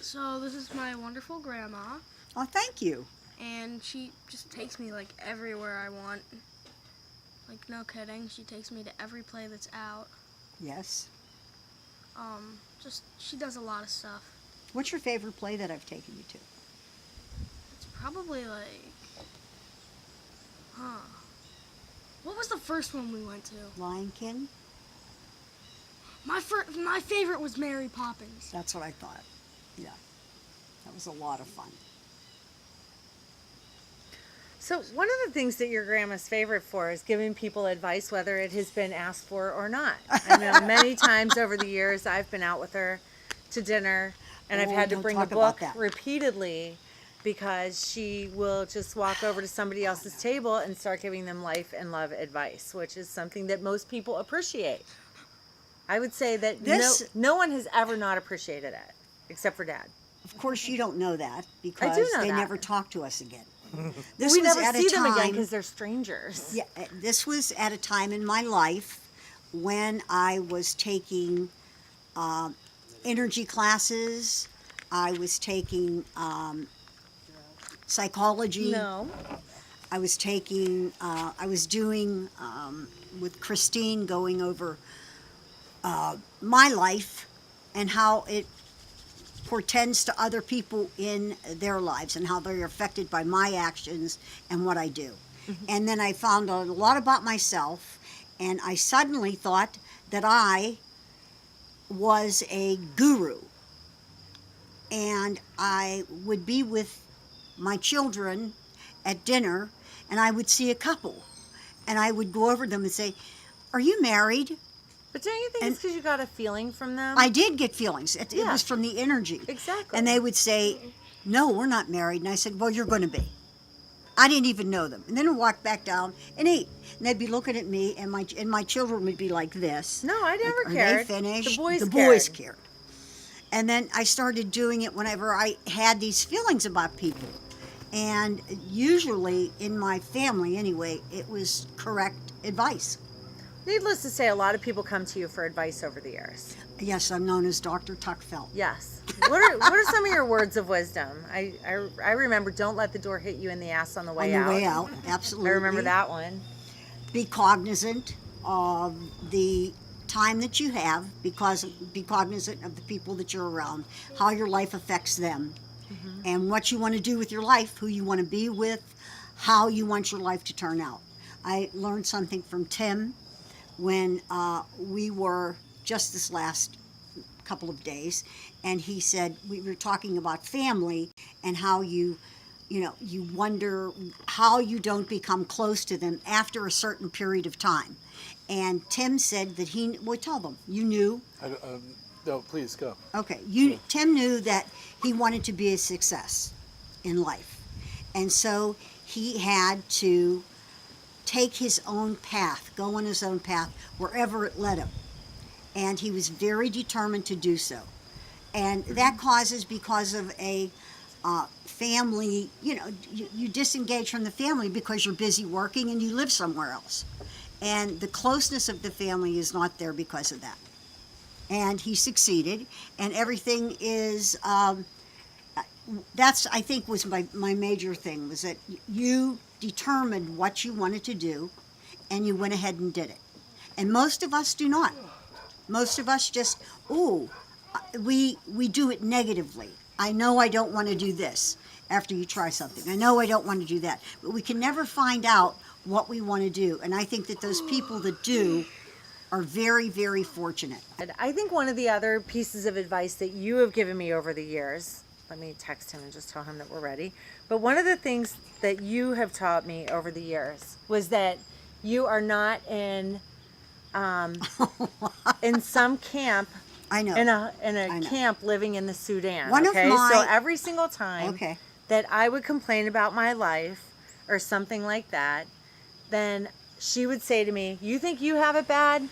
So this is my wonderful grandma, Oh, thank you. and she just takes me like everywhere I want. Like no kidding, she takes me to every play that's out. Yes. Just she does a lot of stuff. What's your favorite play that I've taken you to? It's probably like, huh? What was the first one we went to? Lion King? My favorite was Mary Poppins. That's what I thought. Yeah. That was a lot of fun. So one of the things that your grandma's favorite for is giving people advice, whether it has been asked for or not. I know many times over the years I've been out with her to dinner, and I've had to don't bring a talk about book that. repeatedly because she will just walk over to somebody else's table and start giving them life and love advice, which is something that most people appreciate. I would say that no one has ever not appreciated it, except for Dad. Of course, you don't know that because know they that. never talk to us again. This We was never at a see them again time. because they're strangers. Yeah, this was at a time in my life when I was taking energy classes. I was taking psychology. No. I was taking. I was doing with Christine, going over my life and how it portends to other people in their lives and how they're affected by my actions and what I do. And then I found out a lot about myself, and I suddenly thought that I was a guru. And I would be with my children at dinner, and I would see a couple, and I would go over them and say, "Are you married?" But don't you think it's because you got a feeling from them? I did get feelings. It Yeah. was from the energy. Exactly. And they would say, "No, we're not married." And I said, "Well, you're going to be." I didn't even know them. And then I'd walk back down and eat. And they'd be looking at me, and my children would be like this. No, I never Like, cared. Are they finished? The boys boys cared. cared. And then I started doing it whenever I had these feelings about people. And usually in my family, anyway, it was correct advice. Needless to say, a lot of people come to you for advice over the years. Yes, I'm known as Dr. Tuckfelt. Yes. What are some of your words of wisdom? I remember, don't let the door hit you in the ass on the way On out. the way out, absolutely. I remember that one. Be cognizant of the time that you have, because be cognizant of the people that you're around, how your life affects them, and what you want to do with your life, who you want to be with, how you want your life to turn out. I learned something from Tim when we were just this last couple of days, and he said, we were talking about family and how you wonder how you don't become close to them after a certain period of time. And Tim said that tell them, you knew. No, please go. Okay, Tim knew that he wanted to be a success in life. And so he had to take his own path, go on his own path, wherever it led him. And he was very determined to do so. And that causes, because of a family, you disengage from the family because you're busy working and you live somewhere else. And the closeness of the family is not there because of that. And he succeeded, and everything is, that's, I think, was my major thing, was that you determined what you wanted to do, and you went ahead and did it. And most of us do not. Most of us just, we do it negatively. I know I don't want to do this after you try something. I know I don't want to do that. But we can never find out what we want to do. And I think that those people that do are very, very fortunate. And I think one of the other pieces of advice that you have given me over the years, let me text him and just tell him that we're ready. But one of the things that you have taught me over the years was that you are not in some camp. I know. In a I know. camp living in the Sudan. One of okay, my- so every single time Okay. that I would complain about my life or something like that, then she would say to me, "You think you have it bad?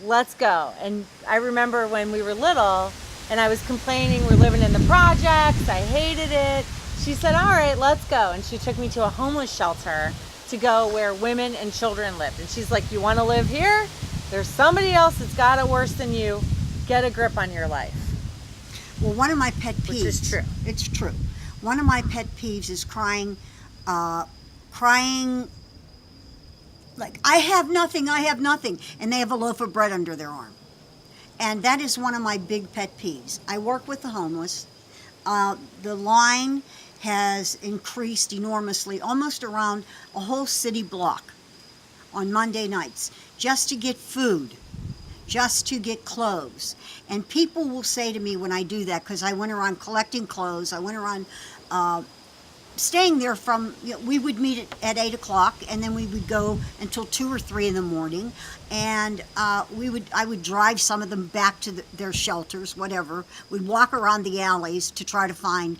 Let's go." And I remember when we were little and I was complaining, we're living in the projects, I hated it. She said, "All right, let's go." And she took me to a homeless shelter to go where women and children lived. And she's like, "You want to live here? There's somebody else that's got it worse than you. Get a grip on your life." Well, one of my pet peeves. Which is true. It's true. One of my pet peeves is crying like, I have nothing, and they have a loaf of bread under their arm. And that is one of my big pet peeves. I work with the homeless. The line has increased enormously, almost around a whole city block on Monday nights, just to get food, just to get clothes. And people will say to me when I do that, because I went around collecting clothes, I went around staying there from, we would meet at 8 o'clock, and then we would go until 2 or 3 in the morning, and I would drive some of them back to their shelters, whatever. We'd walk around the alleys to try to find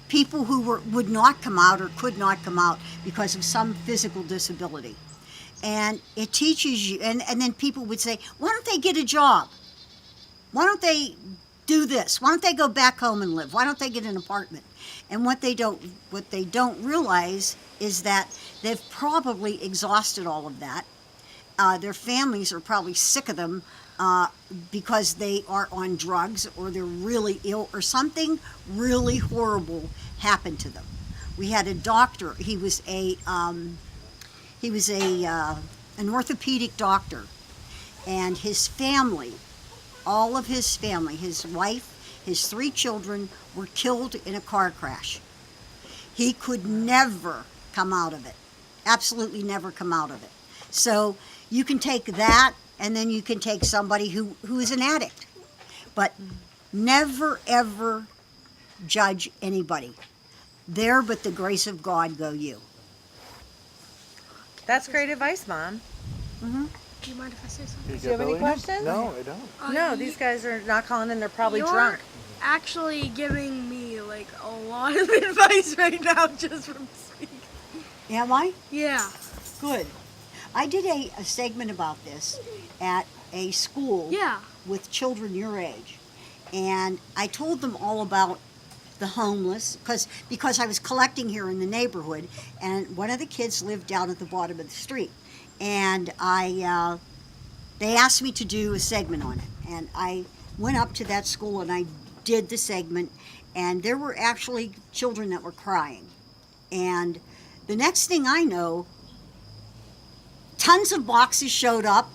people who would not come out or could not come out because of some physical disability. And it teaches you, and then people would say, why don't they get a job? Why don't they do this? Why don't they go back home and live? Why don't they get an apartment? And what they don't realize is that they've probably exhausted all of that. Their families are probably sick of them because they are on drugs, or they're really ill, or something really horrible happened to them. We had a doctor. He was an orthopedic doctor, and his family, all of his family, his wife, his 3 children, were killed in a car crash. He could never come out of it. Absolutely never come out of it. So you can take that, and then you can take somebody who is an addict. But never, ever judge anybody. There but the grace of God go you. That's great advice, Mom. Do you mind if I say something? Do you have any questions? No, I don't. No, these guys are not calling in. They're probably You're drunk. actually giving me like a lot of advice right now just from speaking. Am I? Yeah. Good. I did a segment about this at a school Yeah. with children your age. And I told them all about the homeless, because I was collecting here in the neighborhood, and one of the kids lived down at the bottom of the street. And they asked me to do a segment on it. And I went up to that school and I did the segment, and there were actually children that were crying. And the next thing I know, tons of boxes showed up,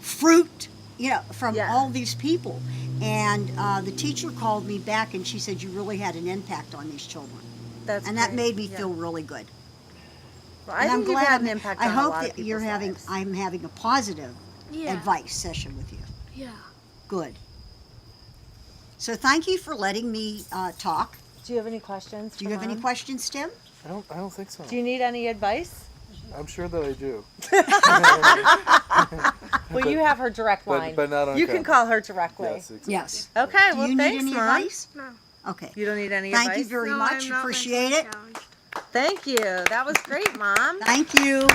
fruit, from Yeah. all these people. And the teacher called me back and she said, you really had an impact on these children. That's And that great. made me Yeah. feel really good. Well, I And think you've had an impact on I a hope lot that of you're people's lives. I'm having a positive Yeah. advice session with you. Yeah. Good. So thank you for letting me talk. Do you have any questions? Do you for have any Mom? questions, Tim? I don't think so. Do you need any advice? I'm sure that I do. Well, you have her direct line. but not on You can camera. call her directly. Yes, exactly. Yes. Okay, Do well, you need thanks, any Mom. advice? No. Okay. You don't need any Thank advice? you very No, much. I'm not Appreciate mentally it. challenged. Thank you. That was great, Mom. Thank you.